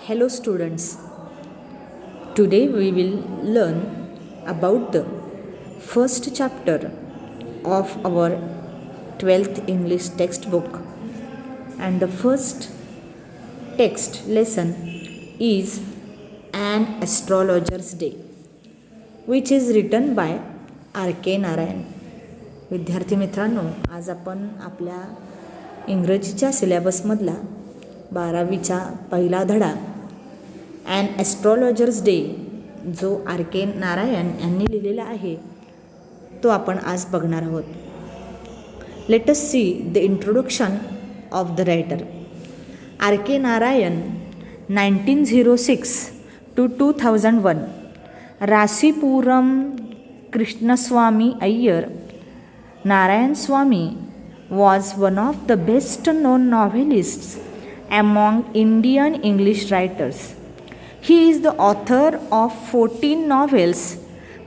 Hello students. Today we will learn about the first chapter of our 12th English textbook, and the first text lesson is An Astrologer's Day, which is written by R.K. Narayan. विद्यार्थी मित्रांनो, आज आपण आपल्या इंग्रजीच्या सिलेबसमधला 12वीचा पहिला धडा and astrologer's day जो R.K. Narayan यांनी लिहिलेला आहे तो आपण आज बघणार आहोत. Let us see the introduction of the writer. R.K. Narayan 1906 to 2001, Rasipuram Krishnaswami Iyer. Narayan Swamy was one of the best known novelists among Indian English writers. He is the author of 14 novels,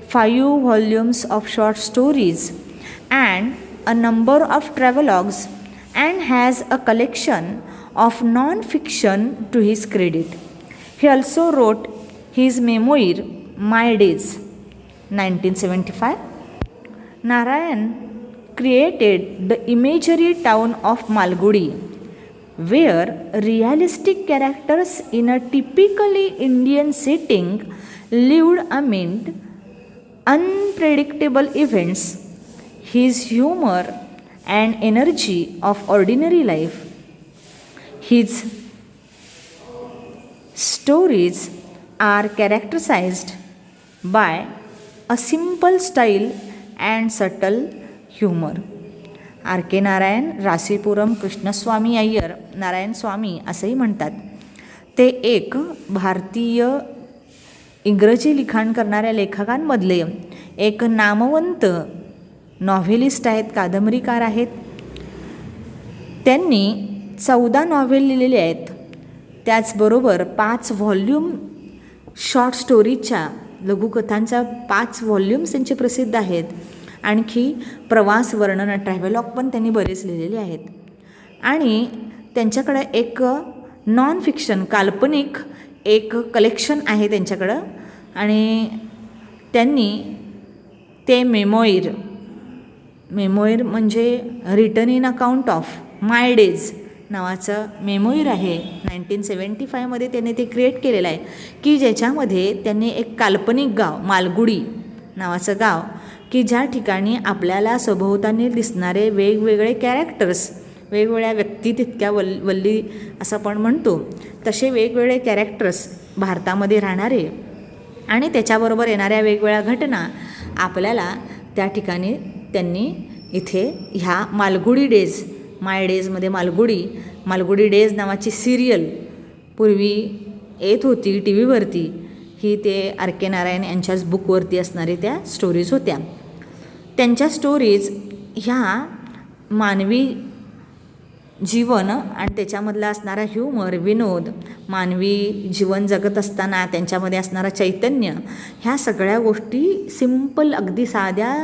5 volumes of short stories, and a number of travelogues, and has a collection of non-fiction to his credit. He also wrote his memoir, My Days, 1975. Narayan created the imaginary town of Malgudi, where realistic characters in a typically Indian setting lived amid unpredictable events. His humor and energy of ordinary life. His stories are characterized by a simple style and subtle humour. R.K. Narayan Rasipuram Krishnaswami Iyer, Narayan Swami असंही म्हणतात. ते एक भारतीय इंग्रजी लिखाण करणाऱ्या लेखकांमधले एक नामवंत नॉव्हेलिस्ट आहेत, कादंबरीकार आहेत. त्यांनी 14 नॉव्हेल लिहिलेले आहेत. त्याचबरोबर 5 व्हॉल्यूम शॉर्ट स्टोरीजच्या लघुकथांच्या 5 व्हॉल्यूम्स त्यांचे प्रसिद्ध आहेत. आणखी प्रवास वर्णन ट्रॅव्हलॉग पण त्यांनी बरेच लिहिलेले आहेत. आणि त्यांच्याकडं एक नॉन फिक्शन काल्पनिक एक कलेक्शन आहे त्यांच्याकडं. आणि त्यांनी ते मेमोयर म्हणजे written in account of my days नावाचं मेमोयर आहे. 1975मध्ये त्यांनी ते क्रिएट केलेलं आहे की ज्याच्यामध्ये त्यांनी एक काल्पनिक गाव मालगुडी नावाचं गाव की ज्या ठिकाणी आपल्याला सभोवतानी दिसणारे वेगवेगळे कॅरेक्टर्स, वेगवेगळ्या व्यक्ती तितक्या वल्ली असं आपण म्हणतो तसे वेगवेगळे कॅरेक्टर्स भारतामध्ये राहणारे आणि त्याच्याबरोबर येणाऱ्या वेगवेगळ्या घटना आपल्याला त्या ठिकाणी त्यांनी इथे ह्या मालगुडी डेज, माय डेजमध्ये मालगुडी डेज नावाची सिरियल पूर्वी येत होती टी व्हीवरती. ही ते R.K. नारायण यांच्याच बुकवरती असणारे त्या स्टोरीज होत्या. त्यांच्या स्टोरीज ह्या मानवी जीवन आणि त्याच्यामधला असणारा ह्युमर, विनोद, मानवी जीवन जगत असताना त्यांच्यामध्ये असणारा चैतन्य, ह्या सगळ्या गोष्टी सिंपल अगदी साध्या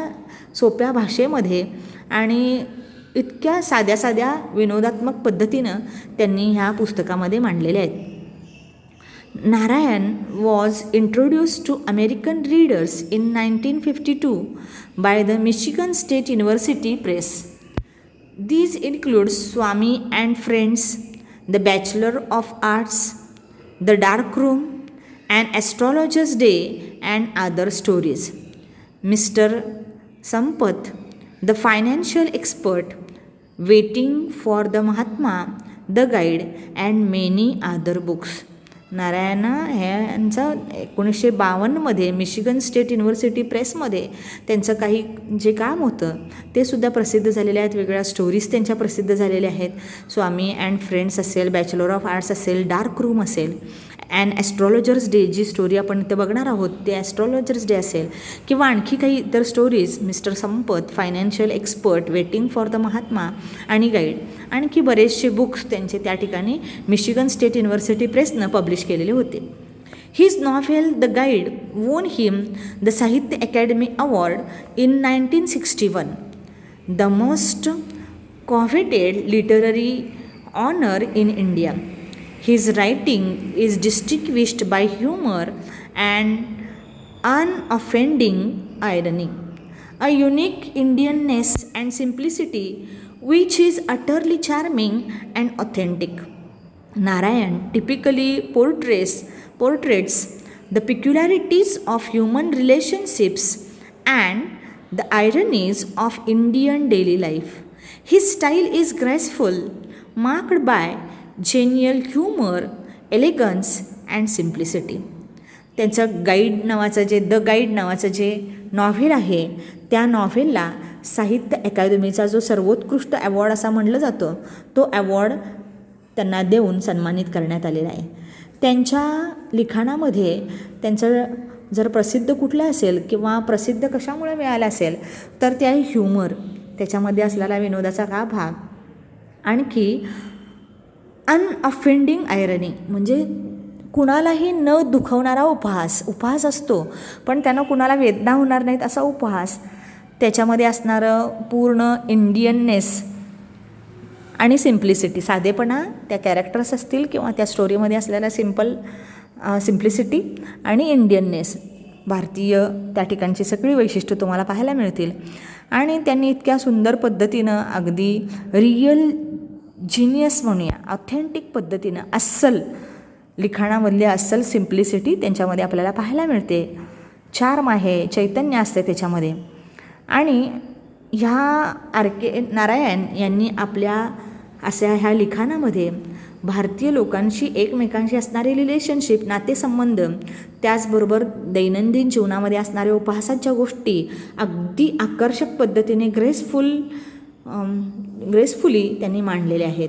सोप्या भाषेमध्ये आणि इतक्या साध्या विनोदात्मक पद्धतीनं त्यांनी ह्या पुस्तकामध्ये मांडलेल्या आहेत. Narayan was introduced to American readers in 1952 by the Michigan State University Press. These include Swamy and Friends, The Bachelor of Arts, The Dark Room, An Astrologer's Day, and other stories. Mr. Sampath, The Financial Expert, Waiting for the Mahatma, The Guide, and many other books. Narayan ह्यांचा 1952मध्ये Michigan state university प्रेसमध्ये त्यांचं काही जे काम होतं ते सुद्धा प्रसिद्ध झालेले आहेत. वेगवेगळ्या स्टोरीज त्यांच्या प्रसिद्ध झालेल्या आहेत. स्वामी अँड फ्रेंड्स असेल, बॅचलर ऑफ आर्ट्स असेल, डार्क रूम असेल, ॲन ॲस्ट्रॉलॉजर्स डे जी स्टोरी आपण इथं बघणार आहोत ते ॲस्ट्रॉलॉजर्स डे असेल किंवा आणखी काही इतर स्टोरीज, मिस्टर संपत, financial expert, waiting for the Mahatma आणि गाईड, आणखी बरेचसे बुक्स त्यांचे त्या ठिकाणी मिशिगन स्टेट युनिव्हर्सिटी प्रेसनं पब्लिश केलेले होते. हिज नॉव्हेल द गाईड वोन हिम द साहित्य academy award in 1961, the most coveted literary honor in India. His writing is distinguished by humor and unoffending irony, a unique Indianness and simplicity which is utterly charming and authentic. Narayan typically portraits the peculiarities of human relationships and the ironies of Indian daily life. His style is graceful, marked by genial humor, elegance and simplicity. त्यांचं guide नावाचं the guide नावाचं जे novel आहे त्या नॉव्हेलला साहित्य अकादमीचा जो सर्वोत्कृष्ट अवॉर्ड असा म्हटलं जातं तो अवॉर्ड त्यांना देऊन सन्मानित करण्यात आलेला आहे. त्यांच्या लिखाणामध्ये त्यांचं जर प्रसिद्ध कुठलं असेल किंवा प्रसिद्ध कशामुळे मिळालं असेल तर ते आहे ह्युमर, त्याच्यामध्ये असलेला विनोदाचा हा भाग. आणखी अनअफेंडिंग आयरनी म्हणजे कुणालाही न दुखवणारा उपहास असतो पण त्यानं कुणाला वेदना होणार नाहीत असा उपहास. त्याच्यामध्ये असणारं पूर्ण इंडियननेस आणि सिम्प्लिसिटी, साधेपणा त्या कॅरेक्टर्स असतील किंवा त्या स्टोरीमध्ये असलेला सिम्प्लिसिटी आणि इंडियननेस, भारतीय त्या ठिकाणची सगळी वैशिष्ट्य तुम्हाला पाहायला मिळतील. आणि त्यांनी इतक्या सुंदर पद्धतीनं अगदी रियल जिनियस म्हणूया ऑथेंटिक पद्धतीनं अस्सल लिखाणामधली अस्सल सिम्प्लिसिटी त्यांच्यामध्ये आपल्याला पाहायला मिळते. चार्म आहे, चैतन्य असते त्याच्यामध्ये. आणि ह्या नारायण यांनी आपल्या ह्या लिखाणामध्ये भारतीय लोकांशी एकमेकांशी असणारे रिलेशनशिप, नातेसंबंध, त्याचबरोबर दैनंदिन जीवनामध्ये असणाऱ्या उपहासाच्या गोष्टी अगदी आकर्षक पद्धतीने ग्रेसफुली त्यांनी मांडलेले आहेत.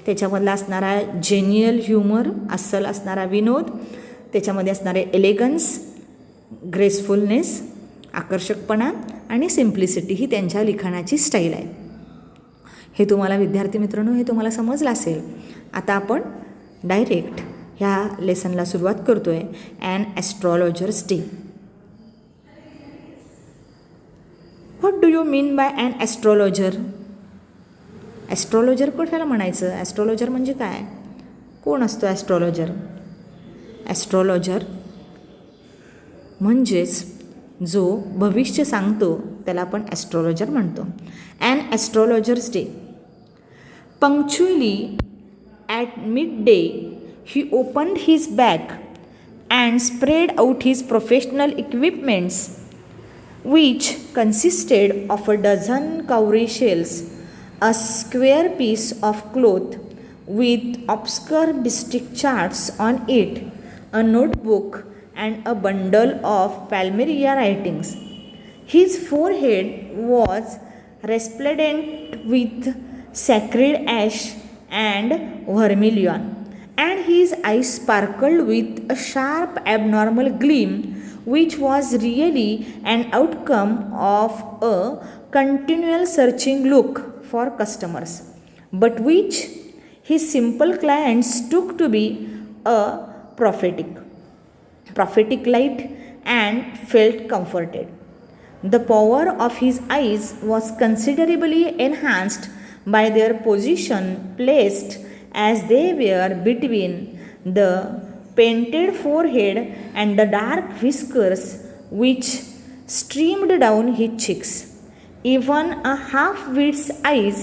त्याच्यामधला असणारा जेन्युअल ह्युमर, अस्सल असणारा विनोद, त्याच्यामध्ये असणारे एलिगन्स, ग्रेसफुलनेस, आकर्षकपणा आणि सिम्प्लिसिटी ही त्यांच्या लिखाणाची स्टाईल आहे. हे तुम्हाला विद्यार्थी मित्रांनो हे तुम्हाला समजलं असेल. आता आपण डायरेक्ट ह्या लेसनला सुरुवात करतो आहे. An astrologer's day. What do you mean by an astrologer? Astrologer कशाला म्हणायचं? ॲस्ट्रॉलॉजर म्हणजे काय? कोण असतो ॲस्ट्रॉलॉजर? ॲस्ट्रॉलॉजर म्हणजेच जो भविष्य सांगतो त्याला आपण ॲस्ट्रॉलॉजर म्हणतो. An astrologer's day. Punctually at midday he opened his bag and spread out his professional equipments which consisted of a dozen cowrie shells, a square piece of cloth with obscure mystic charts on it, a notebook, and a bundle of Palmyra writings. His forehead was resplendent with sacred ash and vermilion, and his eyes sparkled with a sharp abnormal gleam which was really an outcome of a continual searching look for customers, but which his simple clients took to be a prophetic light and felt comforted. The power of his eyes was considerably enhanced by their position placed as they were between the painted forehead and the dark whiskers which streamed down his cheeks. Even a half-wit's eyes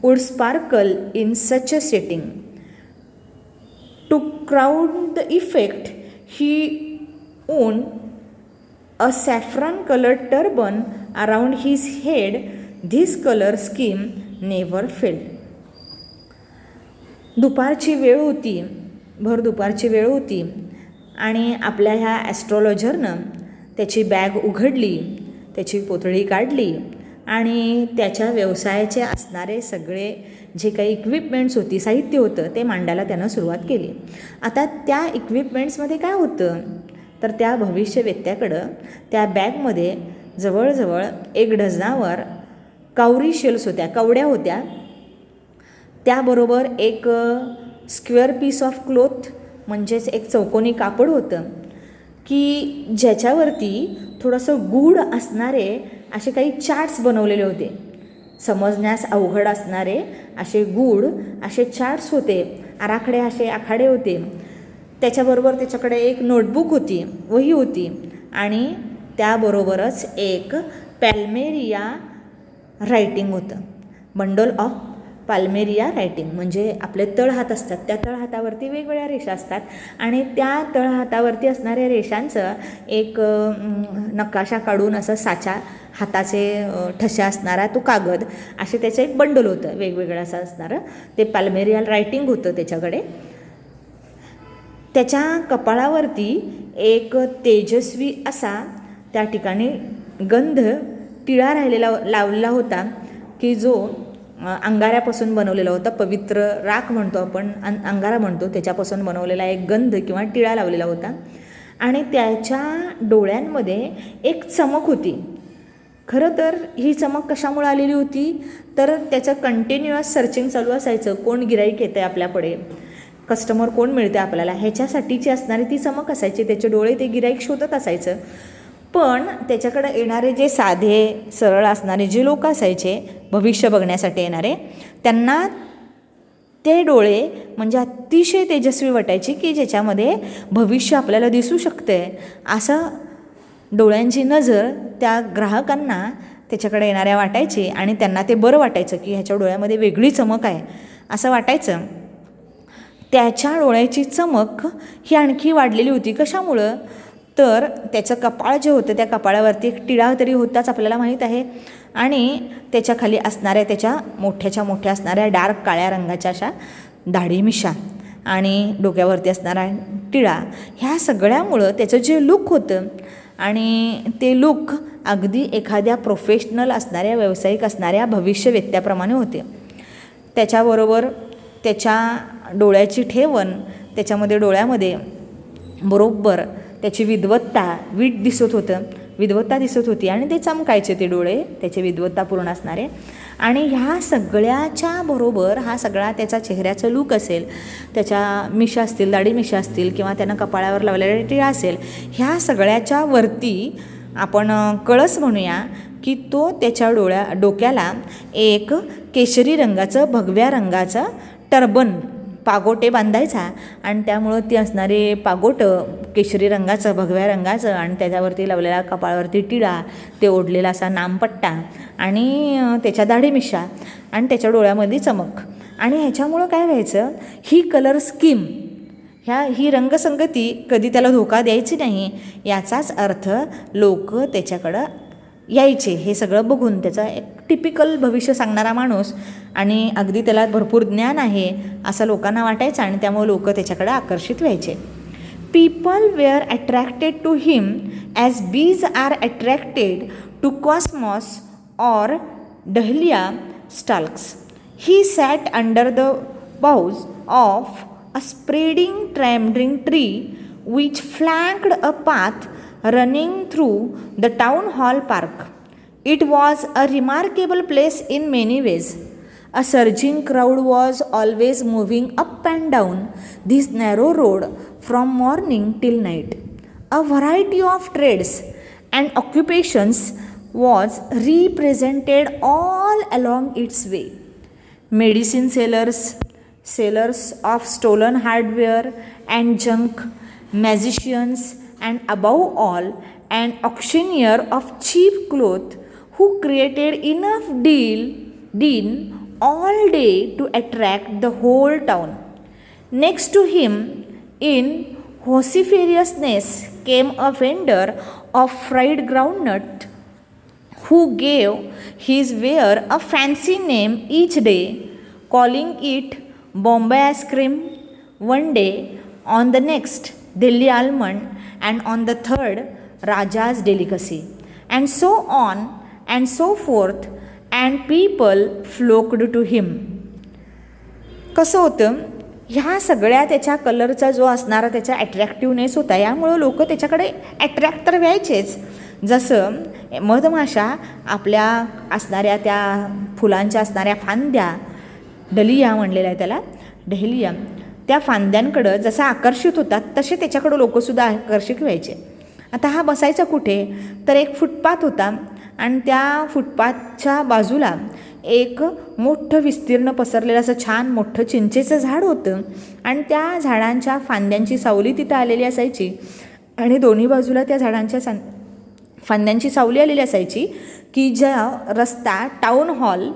would sparkle in such a setting. To crown the effect, he wore a saffron-colored turban around his head. This color scheme never failed. दुपारची वेळ होती, भर दुपारची वेळ होती आणि आपल्या ह्या ॲस्ट्रॉलॉजरनं त्याची बॅग उघडली, त्याची पोतळी काढली आणि त्याच्या व्यवसायाचे असणारे सगळे जे काही इक्विपमेंट्स होती, साहित्य होतं ते मांडायला त्यानं सुरुवात केली. आता त्या इक्विपमेंट्समध्ये काय होतं तर त्या भविष्यवेत्त्याकडं त्या बॅगमध्ये जवळजवळ 1 डझनावर कावरी शेल्स होत्या, कवड्या होत्या. त्याबरोबर एक स्क्वेअर पीस ऑफ क्लोथ म्हणजेच एक चौकोनी कापड होतं की ज्याच्यावरती थोडंसं गूढ असणारे असे काही चार्ट्स बनवलेले होते. समजण्यास अवघड असणारे असे गूढ असे चार्ट्स होते आराखडे असे आखाडे होते. त्याच्याबरोबर त्याच्याकडे एक नोटबुक होती, वही होती आणि त्याबरोबरच एक पॅल्मेरिया रायटिंग होतं. बंडल ऑफ पाल्मेरिया रायटिंग म्हणजे आपले तळहात असतात, त्या तळहातावरती वेगवेगळ्या रेषा असतात आणि त्या तळहातावरती असणाऱ्या रेषांचं एक नकाशा काढून असं साचा हाताचे ठसे असणारा तो कागद असे त्याचं एक बंडल होतं वेगवेगळं असं असणारं. ते पाल्मेरिया रायटिंग होतं त्याच्याकडे. त्याच्या कपाळावरती एक तेजस्वी असा त्या ठिकाणी गंध टिळा लावलेला होता की जो अंगाऱ्यापासून बनवलेला होता. पवित्र राख म्हणतो आपण, अंगारा म्हणतो, त्याच्यापासून बनवलेला एक गंध किंवा टिळा लावलेला होता. आणि त्याच्या डोळ्यांमध्ये एक चमक होती. खरं तर ही चमक कशामुळे आलेली होती तर त्याचं कंटिन्युअस सर्चिंग चालू असायचं. कोण गिराईक येतं आहे आपल्याकडे, कस्टमर कोण मिळते आपल्याला, ह्याच्यासाठीची असणारी ती चमक असायची. त्याचे डोळे ते गिराईक शोधत असायचं. पण त्याच्याकडे येणारे जे साधे सरळ असणारे जे लोक असायचे भविष्य बघण्यासाठी येणारे, त्यांना ते डोळे म्हणजे अतिशय तेजस्वी वाटायचे की ज्याच्यामध्ये भविष्य आपल्याला दिसू शकते. असं डोळ्यांची नजर त्या ग्राहकांना त्याच्याकडे येणाऱ्या वाटायची आणि त्यांना ते बरं वाटायचं की ह्याच्या डोळ्यामध्ये वेगळी चमक आहे असं वाटायचं. त्याच्या डोळ्याची चमक ही आणखी वाढलेली होती. कशामुळं तर त्याचं कपाळ जे होतं त्या कपाळावरती एक टिळा तरी होताच आपल्याला माहीत आहे आणि त्याच्या खाली असणाऱ्या त्याच्या मोठ्याच्या मोठ्या असणाऱ्या डार्क काळ्या रंगाच्या अशा दाढी मिशा आणि डोक्यावरती असणारा टिळा, ह्या सगळ्यामुळं त्याचं जे लुक होतं आणि ते लुक अगदी एखाद्या प्रोफेशनल असणाऱ्या व्यावसायिक असणाऱ्या भविष्यवेत्त्याप्रमाणे होते. त्याच्याबरोबर त्याच्या डोळ्याची ठेवण, त्याच्यामध्ये डोळ्यामध्ये बरोबर त्याची विद्वत्ता दिसत होती आणि ते चमकायचे ते डोळे त्याचे विद्वत्तापूर्ण असणारे. आणि ह्या सगळ्याच्या बरोबर हा सगळा त्याचा चेहऱ्याचं लूक असेल, त्याच्या मिशा असतील, दाढी मिशा असतील किंवा त्यानं कपाळावर लावलेला टिळा असेल, ह्या सगळ्याच्या वरती आपण कळस म्हणूया की तो त्याच्या डोक्याला एक केशरी रंगाचं भगव्या रंगाचं टर्बन पागोटे बांधायचा आणि त्यामुळं ती असणारे पागोटं केशरी रंगाचं भगव्या रंगाचं आणि त्याच्यावरती लावलेला कपाळावरती टिळा, ते ओढलेला असा नामपट्टा आणि त्याच्या दाढी मिशा आणि त्याच्या डोळ्यामध्ये चमक. आणि ह्याच्यामुळं काय व्हायचं, ही कलर स्कीम ही रंगसंगती कधी त्याला धोका द्यायची नाही याचाच अर्थ लोक त्याच्याकडं यायचे. हे सगळं बघून त्याचा एक टिपिकल भविष्य सांगणारा माणूस आणि अगदी त्याला भरपूर ज्ञान आहे असं लोकांना वाटायचं आणि त्यामुळे लोक त्याच्याकडे आकर्षित व्हायचे. People were attracted to him as bees are attracted to cosmos or dahlia stalks. He sat under the boughs of a spreading trembling tree which flanked a path running through the town hall park. It was a remarkable place in many ways. A surging crowd was always moving up and down this narrow road from morning till night. A variety of trades and occupations was represented all along its way. Medicine sellers of stolen hardware and junk, magicians, and above all, an auctioneer of cheap cloth who created enough din all day to attract the whole town. Next to him, in vociferousness, came a vendor of fried groundnut who gave his ware a fancy name each day, calling it Bombay ice cream one day, on the next Delhi almond, and on the third Raja's delicacy, and so on and so forth, and people flocked to him. कसं होतं, ह्या सगळ्या त्याच्या कलरचा जो असणारा त्याचा ॲट्रॅक्टिव्हनेस होता यामुळं लोक त्याच्याकडे ॲट्रॅक्ट तर व्हायचेच. जसं मधमाशा आपल्या असणाऱ्या त्या फुलांच्या असणाऱ्या फांद्या, डलिया म्हणलेला आहे त्याला, डहलिया, त्या फांद्यांकडं जसं आकर्षित होतात तसे त्याच्याकडं लोकंसुद्धा आकर्षित व्हायचे. आता हा बसायचा कुठे तर एक फुटपाथ होता आणि त्या फुटपाथच्या बाजूला एक मोठं विस्तीर्ण पसरलेलं असं छान मोठं चिंचेचं झाड होतं आणि त्या झाडांच्या फांद्यांची सावली तिथं आलेली असायची आणि दोन्ही बाजूला त्या झाडांच्या फांद्यांची सावली आलेली असायची की ज्या रस्ता टाऊन हॉल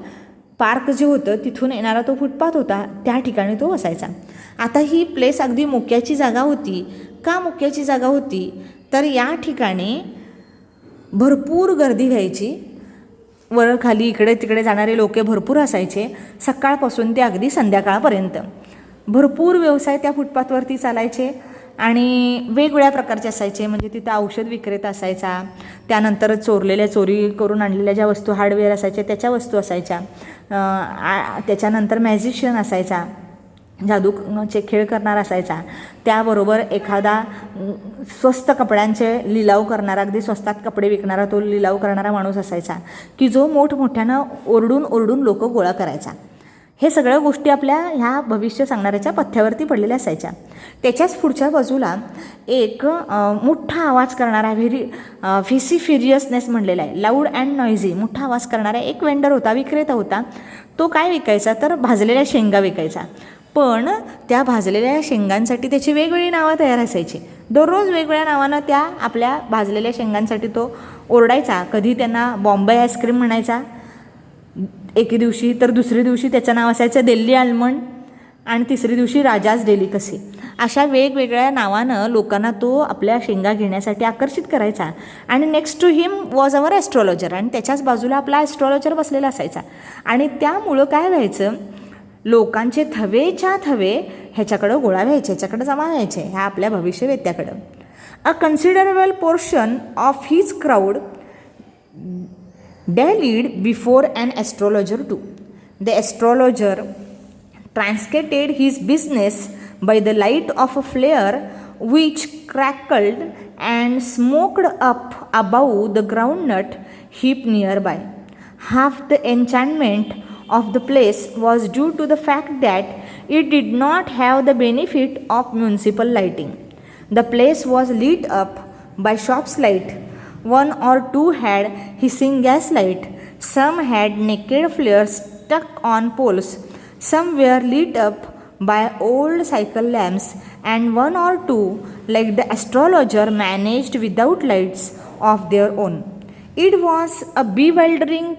पार्क जे होतं तिथून येणारा तो फुटपाथ होता त्या ठिकाणी तो असायचा. आता ही प्लेस अगदी मुक्याची जागा होती. का मुक्याची जागा होती तर या ठिकाणी भरपूर गर्दी व्हायची. वर खाली इकडे तिकडे जाणारे लोक भरपूर असायचे. सकाळपासून ते अगदी संध्याकाळपर्यंत भरपूर व्यवसाय त्या फुटपाथवरती चालायचे आणि वेगवेगळ्या प्रकारचे असायचे. म्हणजे तिथं औषध विक्रेता असायचा, त्यानंतर चोरी करून आणलेल्या ज्या वस्तू हार्डवेअर असायच्या त्याच्या वस्तू असायच्या, त्याच्यानंतर मॅजिशियन असायचा, जादूचे खेळ करणारा असायचा, त्याबरोबर एखादा स्वस्त कपड्यांचे लिलाव करणारा, अगदी स्वस्तात कपडे विकणारा तो लिलाव करणारा माणूस असायचा की जो मोठमोठ्यानं ओरडून लोक गोळा करायचा. हे सगळ्या गोष्टी आपल्या ह्या भविष्य सांगणाऱ्याच्या पथ्यावरती पडलेल्या असायच्या. त्याच्याच पुढच्या बाजूला एक मोठा आवाज करणारा व्हिसिफिरियसनेस म्हणलेला आहे, लाऊड अँड नॉइझी, मोठा आवाज करणारा एक वेंडर होता, विक्रेता होता. तो काय विकायचा तर भाजलेल्या शेंगा विकायचा. पण त्या भाजलेल्या शेंगांसाठी त्याची वेगवेगळी नावं तयार असायची. दररोज वेगवेगळ्या नावानं त्या आपल्या भाजलेल्या शेंगांसाठी तो ओरडायचा. कधी त्यांना बॉम्बे आईस्क्रीम म्हणायचा एके दिवशी, तर दुसऱ्या दिवशी त्याचं नाव असायचं दिल्ली आल्मंड आणि तिसरी दिवशी राजाज डेलिकसी. अशा वेगवेगळ्या नावानं लोकांना तो आपल्या शेंगा घेण्यासाठी आकर्षित करायचा. आणि next to him was our astrologer, आणि त्याच्याच बाजूला आपला ॲस्ट्रॉलॉजर बसलेला असायचा. आणि त्यामुळं काय व्हायचं, लोकांचे थवेच्या थवे ह्याच्याकडं गोळा व्हायचे, ह्याच्याकडं जमा व्हायचे, ह्या आपल्या भविष्यवेत्याकडं. A considerable portion of his crowd dallied before an astrologer too. The astrologer translated his business by the light of a flare which crackled and smoked up above the groundnut heap nearby. Half the enchantment of the place was due to the fact that it did not have the benefit of municipal lighting. The place was lit up by shops light. One or two had hissing gas light, some had naked flares stuck on poles, some were lit up by old cycle lamps, and one or two, like the astrologer, managed without lights of their own. It was a bewildering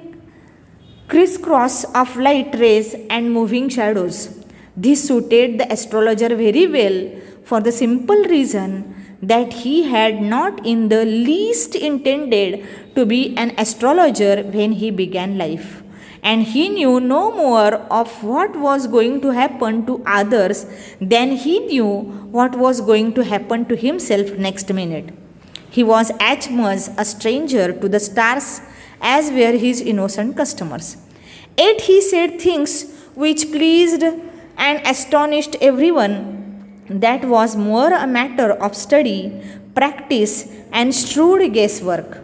crisscross of light rays and moving shadows. This suited the astrologer very well for the simple reason that he had not in the least intended to be an astrologer when he began life, and he knew no more of what was going to happen to others than he knew what was going to happen to himself next minute. He was as much a stranger to the stars as were his innocent customers. Yet he said things which pleased and astonished everyone. That was more a matter of study, practice, and shrewd guesswork.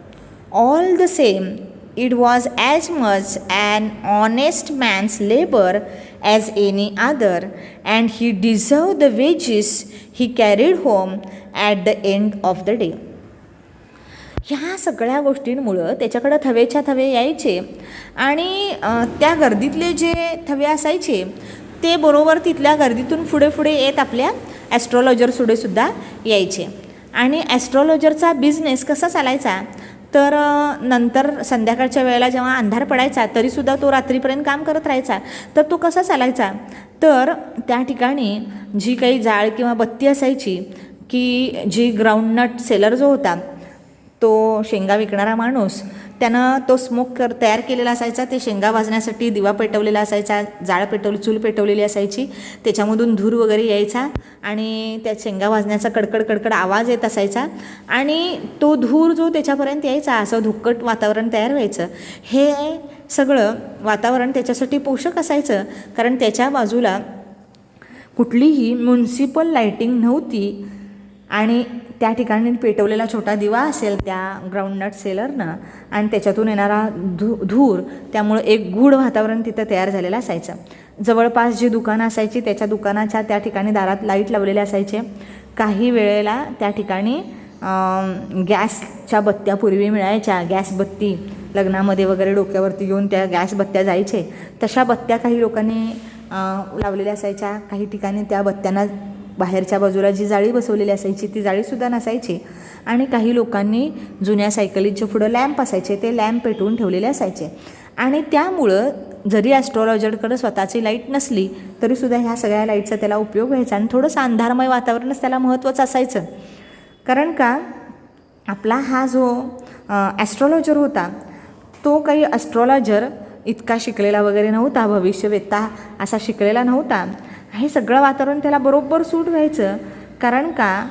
All the same, it was as much an honest man's labor as any other, and he deserved the wages he carried home at the end of the day. ह्या सगळ्या गोष्टींमुळं त्याच्याकडं थवेच्या थवे यायचे आणि त्या गर्दीतले जे थवे असायचे ते बरोबर तिथल्या गर्दीतून पुढे पुढे येत आपल्या ॲस्ट्रॉलॉजरसुद्धा यायचे. आणि ॲस्ट्रॉलॉजरचा बिझनेस कसा चालायचा तर नंतर संध्याकाळच्या वेळेला जेव्हा अंधार पडायचा तरीसुद्धा तो रात्रीपर्यंत काम करत राहायचा. तर तो कसा चालायचा तर त्या ठिकाणी जी काही जाळ किंवा बत्ती असायची की जी ग्राउंडनट सेलर जो होता तो शेंगा विकणारा माणूस त्यानं तो तयार केलेला असायचा. ते शेंगा भाजण्यासाठी दिवा पेटवलेला असायचा, चूल पेटवलेली असायची, त्याच्यामधून धूर वगैरे यायचा आणि त्या शेंगा भाजण्याचा कडकड आवाज येत असायचा आणि तो धूर जो त्याच्यापर्यंत यायचा असं धुक्कट वातावरण तयार व्हायचं. हे सगळं वातावरण त्याच्यासाठी पोषक असायचं कारण त्याच्या बाजूला कुठलीही म्युन्सिपल लाईटिंग नव्हती आणि त्या ठिकाणी पेटवलेला छोटा दिवा असेल त्या ग्राउंडनट सेलरनं आणि त्याच्यातून येणारा धूर, त्यामुळं एक गूढ वातावरण तिथं तयार झालेलं असायचं. जवळपास जी दुकानं असायची त्याच्या दुकानाच्या त्या ठिकाणी दारात लाईट लावलेले असायचे. काही वेळेला त्या ठिकाणी गॅसच्या बत्त्या पूर्वी मिळायच्या, गॅस बत्ती लग्नामध्ये वगैरे डोक्यावरती घेऊन त्या गॅस बत्त्या जायचे, तशा बत्त्या काही लोकांनी लावलेल्या असायच्या. काही ठिकाणी त्या बत्त्यांना बाहेरच्या बाजूला जी जाळी बसवलेली असायची ती जाळीसुद्धा नसायची. आणि काही लोकांनी जुन्या सायकलीच्या पुढं लॅम्प असायचे, ते लॅम्प पेटवून ठेवलेले असायचे. आणि त्यामुळं जरी ॲस्ट्रॉलॉजरकडं स्वतःची लाईट नसली तरीसुद्धा ह्या सगळ्या लाईटचा त्याला उपयोग व्हायचा. आणि थोडंसं अंधारमय वातावरणच त्याला महत्त्वाचं असायचं. कारण का आपला हा जो ॲस्ट्रॉलॉजर होता तो काही ॲस्ट्रॉलॉजर इतका शिकलेला वगैरे नव्हता, भविष्यवेत्ता असा शिकलेला नव्हता. हे सगळं वातावरण त्याला बरोबर सूट व्हायचं. कारण का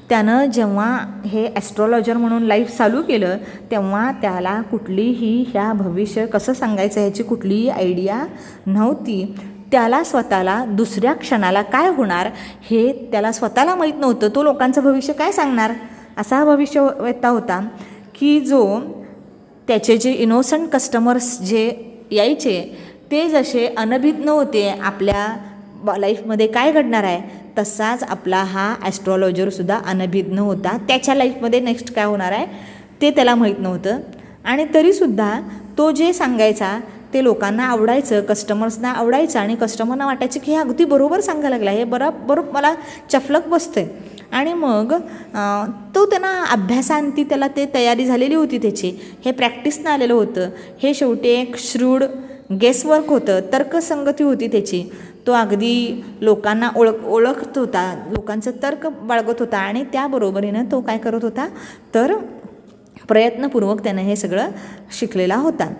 त्यानं जेव्हा हे ॲस्ट्रॉलॉजर म्हणून लाईफ चालू केलं तेव्हा त्याला कुठलीही ह्या भविष्य कसं सांगायचं ह्याची कुठलीही आयडिया नव्हती. त्याला स्वतःला दुसऱ्या क्षणाला काय होणार हे त्याला स्वतःला माहीत नव्हतं. तो लोकांचं भविष्य काय सांगणार असा हा भविष्यवेत्ता होता की जो त्याचे जे इनोसंट कस्टमर्स जे यायचे ते जसे अनभिज्ञ होते आपल्या लाईफमध्ये काय घडणार आहे, तसाच आपला हा ॲस्ट्रॉलॉजरसुद्धा अनभिज्ञ होता. त्याच्या लाईफमध्ये नेक्स्ट काय होणार आहे ते त्याला माहीत नव्हतं. आणि तरीसुद्धा तो जे सांगायचा ते लोकांना आवडायचं, कस्टमर्सना आवडायचं. आणि कस्टमरना वाटायचं की हे अगदी बरोबर सांगायला लागला, हे बरोबर मला चफलक बसतंय. आणि मग तो त्यांना अभ्यासांती त्याला ते तयारी झालेली होती त्याची, हे प्रॅक्टिसनं आलेलं होतं. हे शेवटी एक श्रूड गेसवर्क होतं, तर्कसंगती होती त्याची. तो अगदी लोकांना ओळखत होता, लोकांचं तर्क बाळगत होता. आणि त्याबरोबरीनं तो काय करत होता तर प्रयत्नपूर्वक त्यानं हे सगळं शिकलेला होता.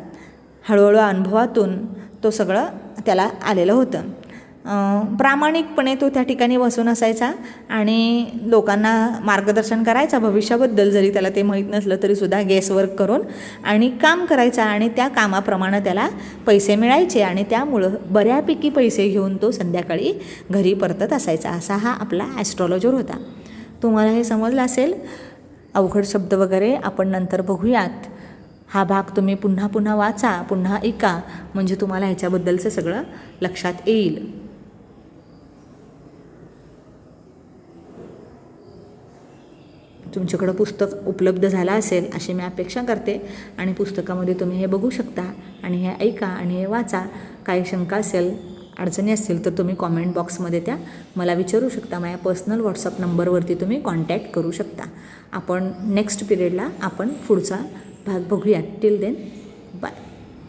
हळूहळू अनुभवातून तो सगळं त्याला आलेलं होतं. प्रामाणिकपणे तो त्या ठिकाणी बसून असायचा आणि लोकांना मार्गदर्शन करायचा भविष्याबद्दल, जरी त्याला ते माहीत नसलं तरीसुद्धा गेसवर्क करून आणि काम करायचा. आणि त्या कामाप्रमाणे त्याला पैसे मिळायचे आणि त्यामुळं बऱ्यापैकी पैसे घेऊन तो संध्याकाळी घरी परतत असायचा. असा हा आपला ॲस्ट्रॉलॉजर होता. तुम्हाला हे समजलं असेल. अवघड शब्द वगैरे आपण नंतर बघूयात. हा भाग तुम्ही पुन्हा पुन्हा वाचा, पुन्हा ऐका, म्हणजे तुम्हाला ह्याच्याबद्दलचं सगळं लक्षात येईल. तुमच्याकडं पुस्तक उपलब्ध झालं असेल अशी मी अपेक्षा करते. आणि पुस्तकामध्ये तुम्ही हे बघू शकता आणि हे ऐका आणि हे वाचा. काही शंका असेल, अडचणी असतील तर तुम्ही कॉमेंट बॉक्समध्ये त्या मला विचारू शकता. माझ्या पर्सनल व्हॉट्सअप नंबरवरती तुम्ही कॉन्टॅक्ट करू शकता. आपण नेक्स्ट पिरियडला आपण पुढचा भाग बघूयात. Till then